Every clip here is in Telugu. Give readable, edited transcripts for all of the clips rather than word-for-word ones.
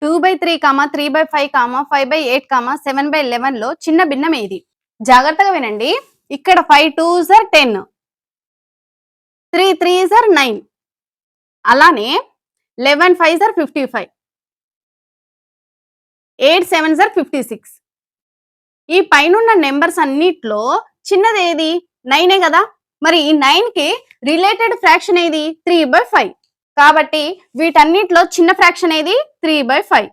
2/3, 3/5, 5/8, 7/11 లో చిన్న భిన్నం ఏది? జాగ్రత్తగా వినండి. ఇక్కడ 5 2s are 10, 3 3s are 9, అలానే 11 5s are 55, 8 7s are 56. ఈ పైనున్న నెంబర్స్ అన్నిట్లో చిన్నది ఏది? 9 కదా. మరి ఈ 9 కి రిలేటెడ్ ఫ్రాక్షన్ ఏది? 3/5. కాబట్టి వీటన్నిటిలో చిన్న ఫ్రాక్షన్ ఏది? 3/5.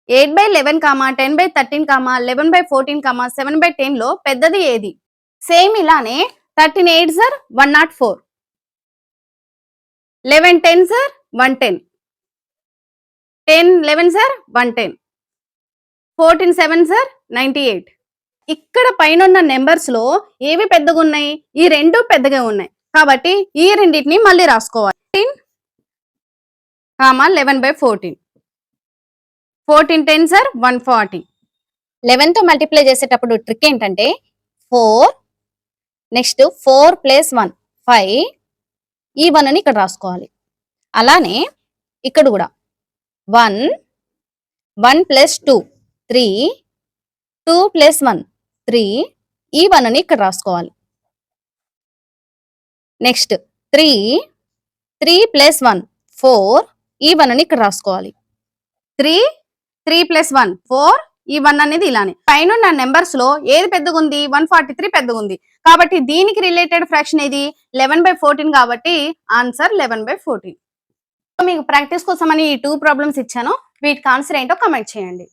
8/11, 10/13, 11/14, 7/10 లో పెద్దది ఏది? సేమ్ ఇలానే 13 8s are 104, 11 10s are 110, 10 11s are 110, 14 7s are 98. ఇక్కడ పైన నెంబర్స్ లో ఏవి పెద్దగా ఉన్నాయి? ఈ రెండు పెద్దగా ఉన్నాయి కాబట్టి ఈ రెండింటిని మళ్ళీ రాసుకోవాలి. 11/14, 14 10s are 140. 11 తో మల్టిప్లై చేసేటప్పుడు ట్రిక్ ఏంటంటే 4 నెక్స్ట్ 4 + 1 5, ఈ 1 ని ఇక్కడ రాసుకోవాలి. అలానే ఇక్కడ కూడా 1 1 + 2 3, 2 + 1 3, ఈ 1 ని ఇక్కడ రాసుకోవాలి. నెక్స్ట్ 3 3 + 1 4, ఈ 1 ని ఇక్కడ రాసుకోవాలి. 3 3 + 1 4, ఈ 1 అనేది ఇలానే. పైన నెంబర్స్ లో ఏది పెద్దగా ఉంది? 143 పెద్దగా ఉంది కాబట్టి దీనికి రిలేటెడ్ ఫ్రాక్షన్ ఏది? 11/14 కాబట్టి ఆన్సర్ 11/14. మీకు ప్రాక్టీస్ కోసం అని ఈ 2 ప్రాబ్లమ్స్ ఇచ్చాను. వీటికి ఆన్సర్ ఏంటో కమెంట్ చేయండి.